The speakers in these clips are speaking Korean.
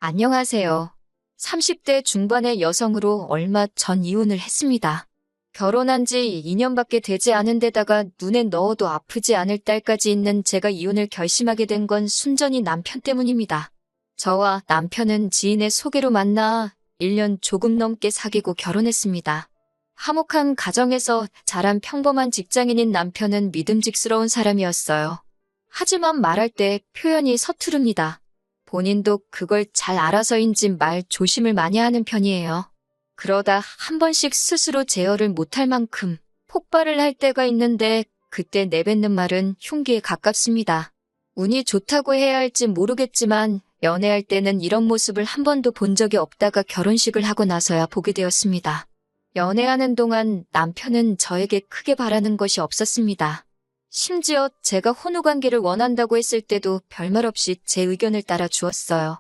안녕하세요. 30대 중반의 여성으로 얼마 전 이혼을 했습니다. 결혼한 지 2년밖에 되지 않은 데다가 눈에 넣어도 아프지 않을 딸까지 있는 제가 이혼을 결심하게 된 건 순전히 남편 때문입니다. 저와 남편은 지인의 소개로 만나 1년 조금 넘게 사귀고 결혼했습니다. 화목한 가정에서 자란 평범한 직장인인 남편은 믿음직스러운 사람이었어요. 하지만 말할 때 표현이 서투릅니다. 본인도 그걸 잘 알아서인지 말 조심을 많이 하는 편이에요. 그러다 한 번씩 스스로 제어를 못할 만큼 폭발을 할 때가 있는데 그때 내뱉는 말은 흉기에 가깝습니다. 운이 좋다고 해야 할지 모르겠지만 연애할 때는 이런 모습을 한 번도 본 적이 없다가 결혼식을 하고 나서야 보게 되었습니다. 연애하는 동안 남편은 저에게 크게 바라는 것이 없었습니다. 심지어 제가 혼후관계를 원한다고 했을 때도 별말 없이 제 의견을 따라 주었어요.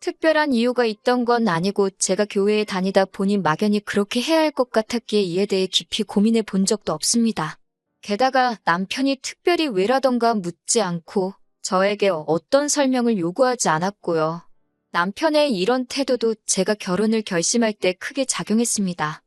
특별한 이유가 있던 건 아니고 제가 교회에 다니다 보니 막연히 그렇게 해야 할 것 같았기에 이에 대해 깊이 고민해 본 적도 없습니다. 게다가 남편이 특별히 왜라던가 묻지 않고 저에게 어떤 설명을 요구하지 않았고요. 남편의 이런 태도도 제가 결혼을 결심할 때 크게 작용했습니다.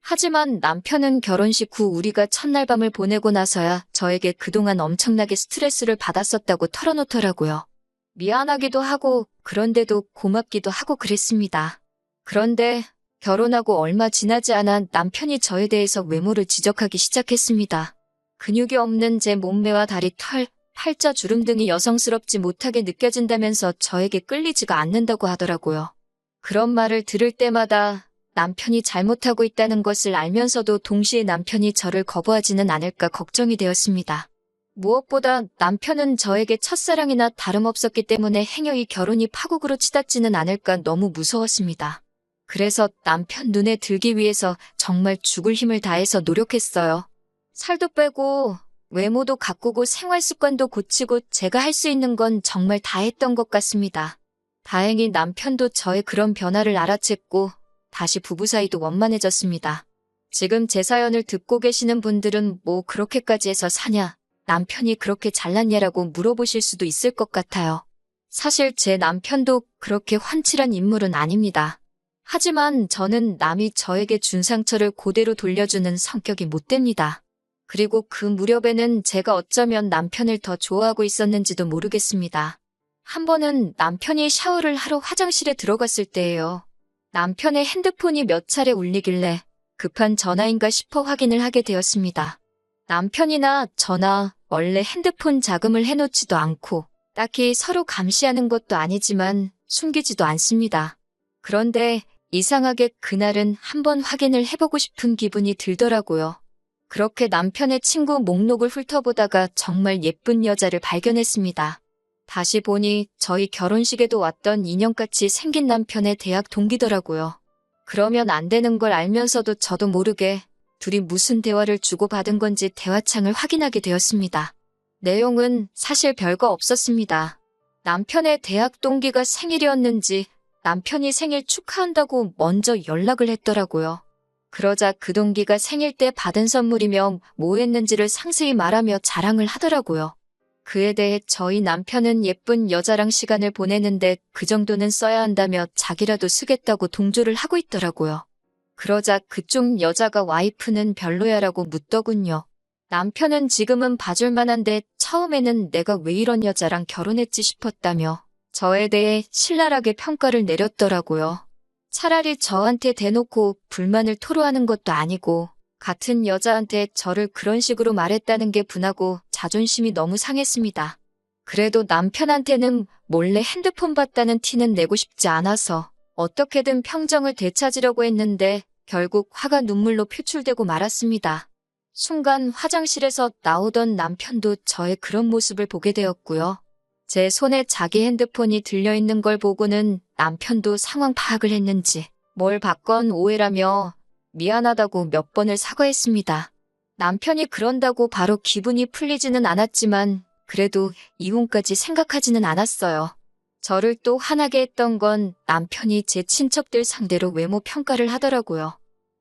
하지만 남편은 결혼식 후 우리가 첫날 밤을 보내고 나서야 저에게 그동안 엄청나게 스트레스를 받았었다고 털어놓더라고요. 미안하기도 하고 그런데도 고맙기도 하고 그랬습니다. 그런데 결혼하고 얼마 지나지 않아 남편이 저에 대해서 외모를 지적하기 시작했습니다. 근육이 없는 제 몸매와 다리, 털, 팔자, 주름 등이 여성스럽지 못하게 느껴진다면서 저에게 끌리지가 않는다고 하더라고요. 그런 말을 들을 때마다 남편이 잘못하고 있다는 것을 알면서도 동시에 남편이 저를 거부하지는 않을까 걱정이 되었습니다. 무엇보다 남편은 저에게 첫사랑이나 다름없었기 때문에 행여이 결혼이 파국으로 치닫지는 않을까 너무 무서웠습니다. 그래서 남편 눈에 들기 위해서 정말 죽을 힘을 다해서 노력했어요. 살도 빼고 외모도 가꾸고 생활 습관도 고치고 제가 할 수 있는 건 정말 다 했던 것 같습니다. 다행히 남편도 저의 그런 변화를 알아챘고 다시 부부 사이도 원만해졌습니다. 지금 제 사연을 듣고 계시는 분들은 뭐 그렇게까지 해서 사냐, 남편이 그렇게 잘났냐라고 물어보실 수도 있을 것 같아요. 사실 제 남편도 그렇게 환칠한 인물은 아닙니다. 하지만 저는 남이 저에게 준 상처를 그대로 돌려주는 성격이 못 됩니다. 그리고 그 무렵에는 제가 어쩌면 남편을 더 좋아하고 있었는지도 모르겠습니다. 한 번은 남편이 샤워를 하러 화장실에 들어갔을 때예요. 남편의 핸드폰이 몇 차례 울리길래 급한 전화인가 싶어 확인을 하게 되었습니다. 남편이나 저나 원래 핸드폰 자금을 해놓지도 않고 딱히 서로 감시하는 것도 아니지만 숨기지도 않습니다. 그런데 이상하게 그날은 한번 확인을 해보고 싶은 기분이 들더라고요. 그렇게 남편의 친구 목록을 훑어보다가 정말 예쁜 여자를 발견했습니다. 다시 보니 저희 결혼식에도 왔던 인형같이 생긴 남편의 대학 동기더라고요. 그러면 안 되는 걸 알면서도 저도 모르게 둘이 무슨 대화를 주고받은 건지 대화창을 확인하게 되었습니다. 내용은 사실 별거 없었습니다. 남편의 대학 동기가 생일이었는지 남편이 생일 축하한다고 먼저 연락을 했더라고요. 그러자 그 동기가 생일 때 받은 선물이며 뭐 했는지를 상세히 말하며 자랑을 하더라고요. 그에 대해 저희 남편은 예쁜 여자랑 시간을 보내는데 그 정도는 써야 한다며 자기라도 쓰겠다고 동조를 하고 있더라고요. 그러자 그쪽 여자가 와이프는 별로야라고 묻더군요. 남편은 지금은 봐줄 만한데 처음에는 내가 왜 이런 여자랑 결혼했지 싶었다며 저에 대해 신랄하게 평가를 내렸더라고요. 차라리 저한테 대놓고 불만을 토로하는 것도 아니고 같은 여자한테 저를 그런 식으로 말했다는 게 분하고 자존심이 너무 상했습니다. 그래도 남편한테는 몰래 핸드폰 봤다는 티는 내고 싶지 않아서 어떻게든 평정을 되찾으려고 했는데 결국 화가 눈물로 표출되고 말았습니다. 순간 화장실에서 나오던 남편도 저의 그런 모습을 보게 되었고요. 제 손에 자기 핸드폰이 들려있는 걸 보고는 남편도 상황 파악을 했는지 뭘 봤건 오해라며 미안하다고 몇 번을 사과했습니다. 남편이 그런다고 바로 기분이 풀리지는 않았지만 그래도 이혼까지 생각하지는 않았어요. 저를 또 화나게 했던 건 남편이 제 친척들 상대로 외모 평가를 하더라고요.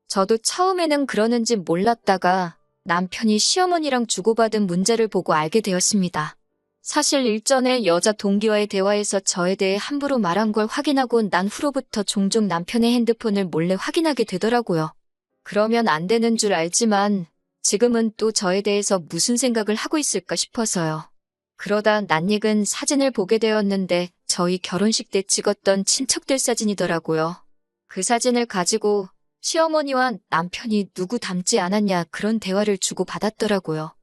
저도 처음에는 그러는지 몰랐다가 남편이 시어머니랑 주고받은 문자를 보고 알게 되었습니다. 사실 일전에 여자 동기와의 대화에서 저에 대해 함부로 말한 걸 확인하고 난 후로부터 종종 남편의 핸드폰을 몰래 확인하게 되더라고요. 그러면 안 되는 줄 알지만 지금은 또 저에 대해서 무슨 생각을 하고 있을까 싶어서요. 그러다 낯익은 사진을 보게 되었는데 저희 결혼식 때 찍었던 친척들 사진이더라고요. 그 사진을 가지고 시어머니와 남편이 누구 닮지 않았냐 그런 대화를 주고받았더라고요.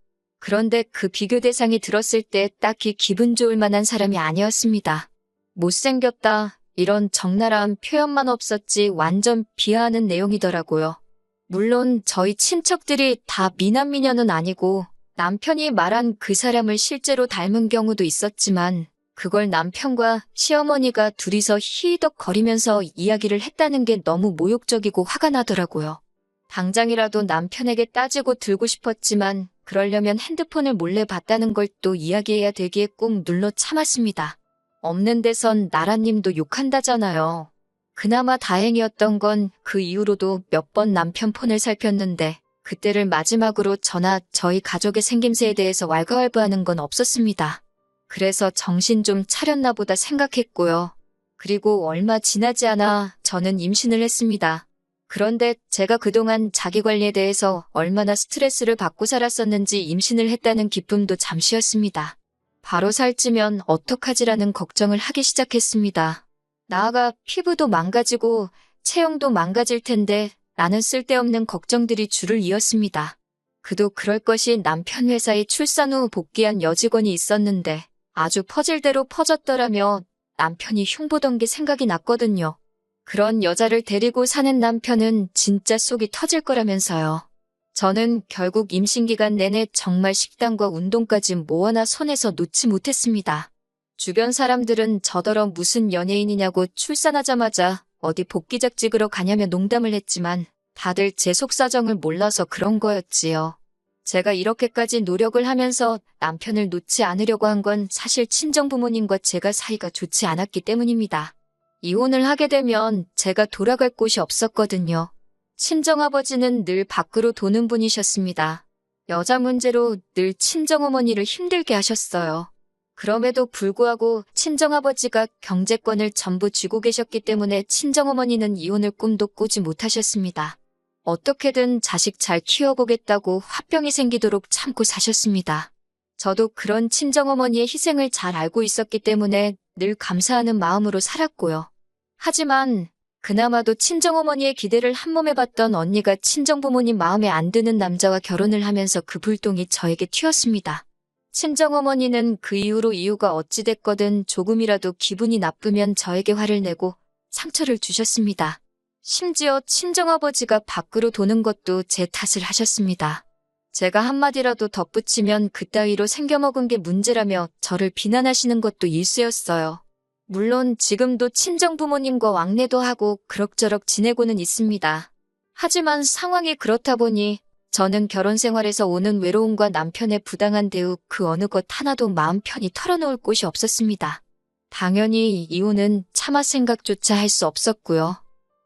그런데 그 비교 대상이 들었을 때 딱히 기분 좋을 만한 사람이 아니었습니다. 못생겼다 이런 적나라한 표현만 없었지 완전 비하하는 내용이더라고요. 물론 저희 친척들이 다 미남미녀는 아니고 남편이 말한 그 사람을 실제로 닮은 경우도 있었지만 그걸 남편과 시어머니가 둘이서 히히덕거리면서 이야기를 했다는 게 너무 모욕적이고 화가 나더라고요. 당장이라도 남편에게 따지고 들고 싶었지만 그러려면 핸드폰을 몰래 봤다는 걸 또 이야기해야 되기에 꾹 눌러 참았습니다. 없는 데선 나라님도 욕한다잖아요. 그나마 다행이었던 건 그 이후로도 몇 번 남편 폰을 살폈는데 그때를 마지막으로 저나 저희 가족의 생김새에 대해서 왈가왈부하는 건 없었습니다. 그래서 정신 좀 차렸나 보다 생각했고요. 그리고 얼마 지나지 않아 저는 임신을 했습니다. 그런데 제가 그동안 자기관리에 대해서 얼마나 스트레스를 받고 살았었는지 임신을 했다는 기쁨도 잠시였습니다. 바로 살찌면 어떡하지라는 걱정을 하기 시작했습니다. 나아가 피부도 망가지고 체형도 망가질 텐데 나는 쓸데없는 걱정들이 줄을 이었습니다. 그도 그럴 것이 남편 회사에 출산 후 복귀한 여직원이 있었는데 아주 퍼즐대로 퍼졌더라며 남편이 흉보던 게 생각이 났거든요. 그런 여자를 데리고 사는 남편은 진짜 속이 터질 거라면서요. 저는 결국 임신 기간 내내 정말 식단과 운동까지 뭐 하나 손에서 놓지 못했습니다. 주변 사람들은 저더러 무슨 연예인이냐고 출산하자마자 어디 복귀작 찍으러 가냐며 농담을 했지만 다들 제 속사정을 몰라서 그런 거였지요. 제가 이렇게까지 노력을 하면서 남편을 놓지 않으려고 한 건 사실 친정부모님과 제가 사이가 좋지 않았기 때문입니다. 이혼을 하게 되면 제가 돌아갈 곳이 없었거든요. 친정아버지는 늘 밖으로 도는 분이셨습니다. 여자 문제로 늘 친정어머니를 힘들게 하셨어요. 그럼에도 불구하고 친정아버지가 경제권을 전부 쥐고 계셨기 때문에 친정어머니는 이혼을 꿈도 꾸지 못하셨습니다. 어떻게든 자식 잘 키워보겠다고 화병이 생기도록 참고 사셨습니다. 저도 그런 친정어머니의 희생을 잘 알고 있었기 때문에 늘 감사하는 마음으로 살았고요. 하지만 그나마도 친정어머니의 기대를 한몸에 봤던 언니가 친정부모님 마음에 안 드는 남자와 결혼을 하면서 그 불똥이 저에게 튀었습니다. 친정어머니는 그 이후로 이유가 어찌됐거든 조금이라도 기분이 나쁘면 저에게 화를 내고 상처를 주셨습니다. 심지어 친정아버지가 밖으로 도는 것도 제 탓을 하셨습니다. 제가 한마디라도 덧붙이면 그따위로 생겨먹은 게 문제라며 저를 비난하시는 것도 일쑤였어요. 물론 지금도 친정부모님과 왕래도 하고 그럭저럭 지내고는 있습니다. 하지만 상황이 그렇다 보니 저는 결혼 생활에서 오는 외로움과 남편의 부당한 대우 그 어느 것 하나도 마음 편히 털어놓을 곳이 없었습니다. 당연히 이혼은 차마 생각조차 할 수 없었고요.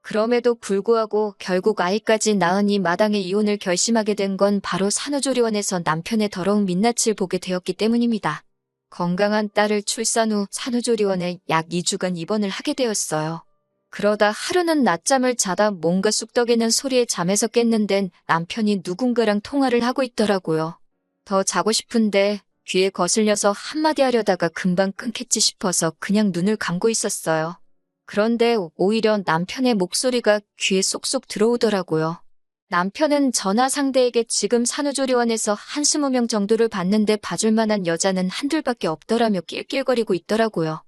그럼에도 불구하고 결국 아이까지 낳은 이 마당에 이혼을 결심하게 된 건 바로 산후조리원에서 남편의 더러운 민낯을 보게 되었기 때문입니다. 건강한 딸을 출산 후 산후조리원에 약 2주간 입원을 하게 되었어요. 그러다 하루는 낮잠을 자다 뭔가 쑥덕이는 소리에 잠에서 깼는데 남편이 누군가랑 통화를 하고 있더라고요. 더 자고 싶은데 귀에 거슬려서 한마디 하려다가 금방 끊겠지 싶어서 그냥 눈을 감고 있었어요. 그런데 오히려 남편의 목소리가 귀에 쏙쏙 들어오더라고요. 남편은 전화 상대에게 지금 산후조리원에서 한 20명 정도를 봤는데 봐줄 만한 여자는 한둘밖에 없더라며 낄낄거리고 있더라고요.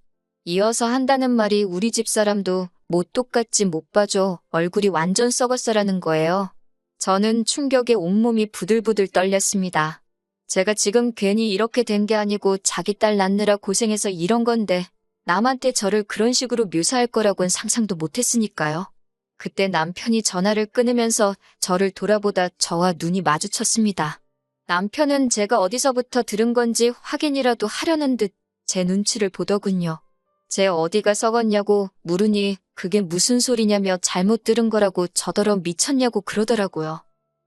이어서 한다는 말이 우리 집 사람도 뭐 똑같지 못 봐줘 얼굴이 완전 썩었어라는 거예요. 저는 충격에 온몸이 부들부들 떨렸습니다. 제가 지금 괜히 이렇게 된 게 아니고 자기 딸 낳느라 고생해서 이런 건데 남한테 저를 그런 식으로 묘사할 거라고는 상상도 못했으니까요. 그때 남편이 전화를 끊으면서 저를 돌아보다 저와 눈이 마주쳤습니다. 남편은 제가 어디서부터 들은 건지 확인이라도 하려는 듯 제 눈치를 보더군요. 제 어디가 썩었냐고 물으니 그게 무슨 소리냐며 잘못 들은 거라고 저더러 미쳤냐고 그러더라고요.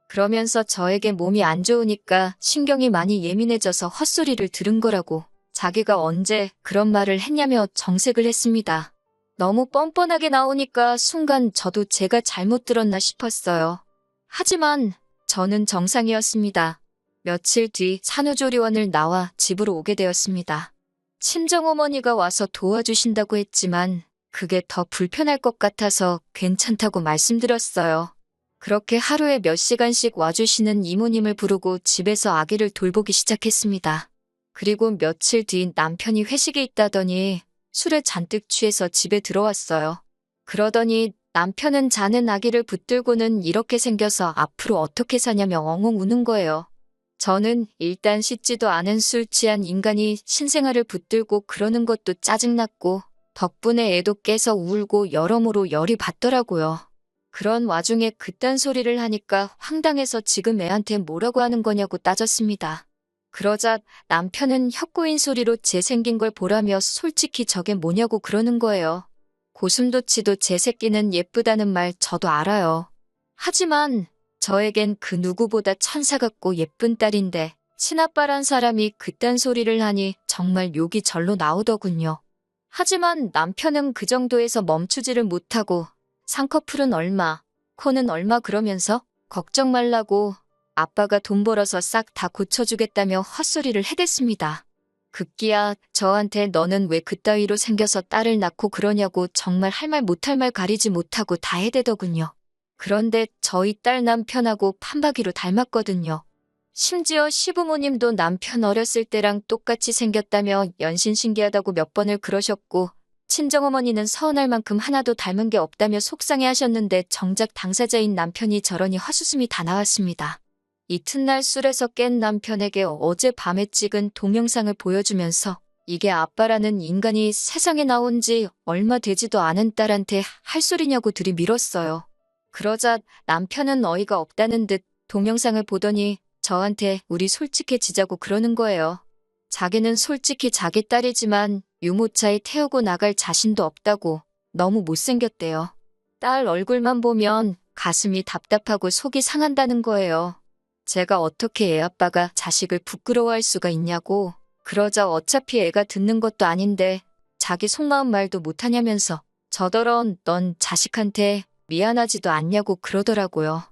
그러면서 저에게 몸이 안 좋으니까 신경이 많이 예민해져서 헛소리를 들은 거라고 자기가 언제 그런 말을 했냐며 정색을 했습니다. 너무 뻔뻔하게 나오니까 순간 저도 제가 잘못 들었나 싶었어요. 하지만 저는 정상이었습니다. 며칠 뒤 산후조리원을 나와 집으로 오게 되었습니다. 친정어머니가 와서 도와주신다고 했지만 그게 더 불편할 것 같아서 괜찮다고 말씀드렸어요. 그렇게 하루에 몇 시간씩 와주시는 이모님을 부르고 집에서 아기를 돌보기 시작했습니다. 그리고 며칠 뒤 남편이 회식에 있다더니 술에 잔뜩 취해서 집에 들어왔어요. 그러더니 남편은 자는 아기를 붙들고는 이렇게 생겨서 앞으로 어떻게 사냐며 엉엉 우는 거예요. 저는 일단 씻지도 않은 술 취한 인간이 신생아를 붙들고 그러는 것도 짜증났고 덕분에 애도 깨서 울고 여러모로 열이 받더라고요. 그런 와중에 그딴 소리를 하니까 황당해서 지금 애한테 뭐라고 하는 거냐고 따졌습니다. 그러자 남편은 혀꼬인 소리로 제 생긴 걸 보라며 솔직히 저게 뭐냐고 그러는 거예요. 고슴도치도 제 새끼는 예쁘다는 말 저도 알아요. 하지만 저에겐 그 누구보다 천사 같고 예쁜 딸인데 친아빠란 사람이 그딴 소리를 하니 정말 욕이 절로 나오더군요. 하지만 남편은 그 정도에서 멈추지를 못하고 쌍꺼풀은 얼마, 코는 얼마 그러면서 걱정 말라고 아빠가 돈 벌어서 싹 다 고쳐주겠다며 헛소리를 해댔습니다. 급기야 저한테 너는 왜 그따위로 생겨서 딸을 낳고 그러냐고 정말 할 말 못할 말 가리지 못하고 다 해대더군요. 그런데 저희 딸 남편하고 판박이로 닮았거든요. 심지어 시부모님도 남편 어렸을 때랑 똑같이 생겼다며 연신 신기하다고 몇 번을 그러셨고 친정어머니는 서운할 만큼 하나도 닮은 게 없다며 속상해하셨는데 정작 당사자인 남편이 저러니 헛웃음이 다 나왔습니다. 이튿날 술에서 깬 남편에게 어젯밤에 찍은 동영상을 보여주면서 이게 아빠라는 인간이 세상에 나온 지 얼마 되지도 않은 딸한테 할 소리냐고 들이밀었어요. 그러자 남편은 어이가 없다는 듯 동영상을 보더니 저한테 우리 솔직해지자고 그러는 거예요. 자기는 솔직히 자기 딸이지만 유모차에 태우고 나갈 자신도 없다고 너무 못생겼대요. 딸 얼굴만 보면 가슴이 답답하고 속이 상한다는 거예요. 제가 어떻게 애 아빠가 자식을 부끄러워할 수가 있냐고. 그러자 어차피 애가 듣는 것도 아닌데 자기 속마음 말도 못하냐면서 저더러 넌 자식한테 미안하지도 않냐고 그러더라고요.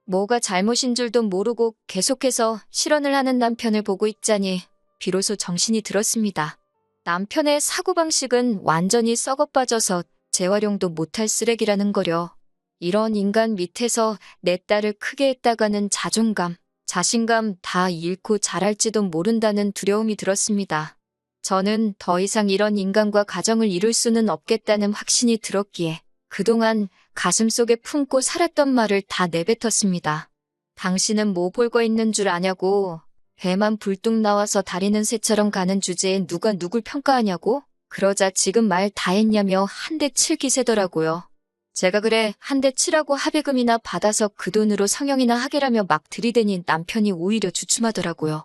뭐가 잘못인 줄도 모르고 계속해서 실언을 하는 남편을 보고 있자니 비로소 정신이 들었습니다. 남편의 사고방식은 완전히 썩어빠져서 재활용도 못할 쓰레기라는 거려. 이런 인간 밑에서 내 딸을 크게 했다가는 자존감, 자신감 다 잃고 자랄지도 모른다는 두려움이 들었습니다. 저는 더 이상 이런 인간과 가정을 이룰 수는 없겠다는 확신이 들었기에 그동안 가슴속에 품고 살았던 말을 다 내뱉었습니다. 당신은 뭐 볼거 있는 줄 아냐고. 배만 불뚝 나와서 다리는 새처럼 가는 주제에 누가 누굴 평가하냐고? 그러자 지금 말 다 했냐며 한 대 칠 기세더라고요. 제가 그래 한 대 치라고 합의금이나 받아서 그 돈으로 성형이나 하게라며 막 들이대니 남편이 오히려 주춤하더라고요.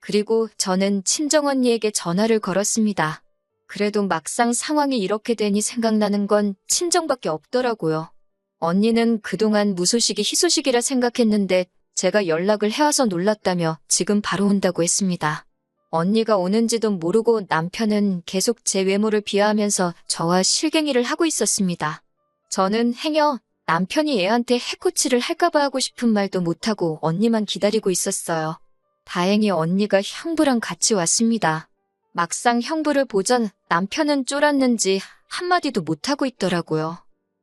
그리고 저는 친정언니에게 전화를 걸었습니다. 그래도 막상 상황이 이렇게 되니 생각나는 건 친정밖에 없더라고요. 언니는 그동안 무소식이 희소식이라 생각했는데 제가 연락을 해와서 놀랐다며 지금 바로 온다고 했습니다. 언니가 오는지도 모르고 남편은 계속 제 외모를 비하하면서 저와 실갱이를 하고 있었습니다. 저는 행여 남편이 애한테 해코치를 할까봐 하고 싶은 말도 못하고 언니만 기다리고 있었어요. 다행히 언니가 형부랑 같이 왔습니다. 막상 형부를 보자 남편은 쫄았는지 한마디도 못하고 있더라고요.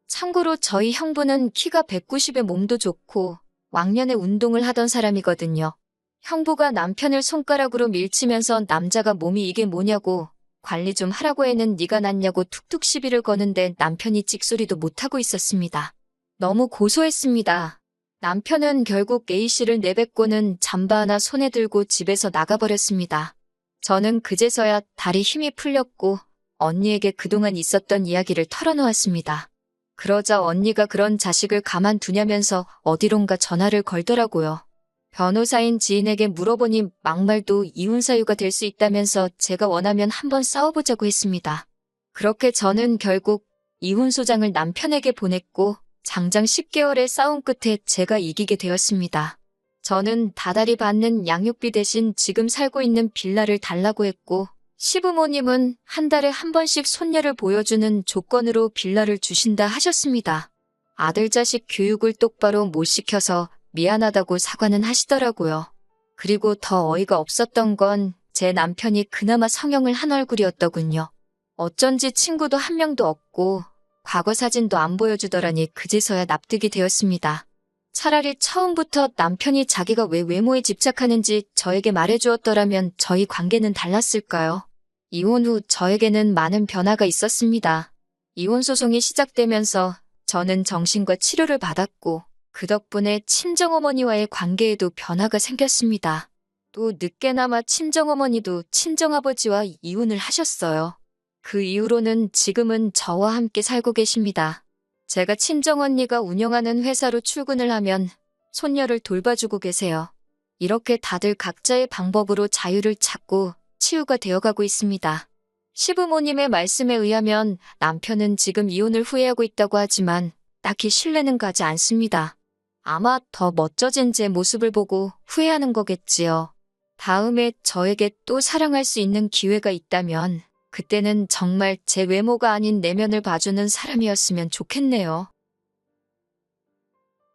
참고로 저희 형부는 키가 190에 몸도 좋고 왕년에 운동을 하던 사람이거든요. 형부가 남편을 손가락으로 밀치면서 남자가 몸이 이게 뭐냐고 관리 좀 하라고 해는 네가 낫냐고 툭툭 시비를 거는데 남편이 찍소리도 못하고 있었습니다. 너무 고소했습니다. 남편은 결국 A씨를 내뱉고는 잠바 하나 손에 들고 집에서 나가버렸습니다. 저는 그제서야 다리 힘이 풀렸고 언니에게 그동안 있었던 이야기를 털어놓았습니다. 그러자 언니가 그런 자식을 가만두냐면서 어디론가 전화를 걸더라고요. 변호사인 지인에게 물어보니 막말도 이혼 사유가 될 수 있다면서 제가 원하면 한번 싸워보자고 했습니다. 그렇게 저는 결국 이혼 소장을 남편에게 보냈고 장장 10개월의 싸움 끝에 제가 이기게 되었습니다. 저는 다달이 받는 양육비 대신 지금 살고 있는 빌라를 달라고 했고 시부모님은 한 달에 한 번씩 손녀를 보여주는 조건으로 빌라를 주신다 하셨습니다. 아들 자식 교육을 똑바로 못 시켜서 미안하다고 사과는 하시더라고요. 그리고 더 어이가 없었던 건 제 남편이 그나마 성형을 한 얼굴이었더군요. 어쩐지 친구도 한 명도 없고 과거 사진도 안 보여주더라니 그제서야 납득이 되었습니다. 차라리 처음부터 남편이 자기가 왜 외모에 집착하는지 저에게 말해주었더라면 저희 관계는 달랐을까요? 이혼 후 저에게는 많은 변화가 있었습니다. 이혼 소송이 시작되면서 저는 정신과 치료를 받았고 그 덕분에 친정어머니와의 관계에도 변화가 생겼습니다. 또 늦게나마 친정어머니도 친정아버지와 이혼을 하셨어요. 그 이후로는 지금은 저와 함께 살고 계십니다. 제가 친정언니가 운영하는 회사로 출근을 하면 손녀를 돌봐주고 계세요. 이렇게 다들 각자의 방법으로 자유를 찾고 치유가 되어가고 있습니다. 시부모님의 말씀에 의하면 남편은 지금 이혼을 후회하고 있다고 하지만 딱히 신뢰는 가지 않습니다. 아마 더 멋져진 제 모습을 보고 후회하는 거겠지요. 다음에 저에게 또 사랑할 수 있는 기회가 있다면 그때는 정말 제 외모가 아닌 내면을 봐주는 사람이었으면 좋겠네요.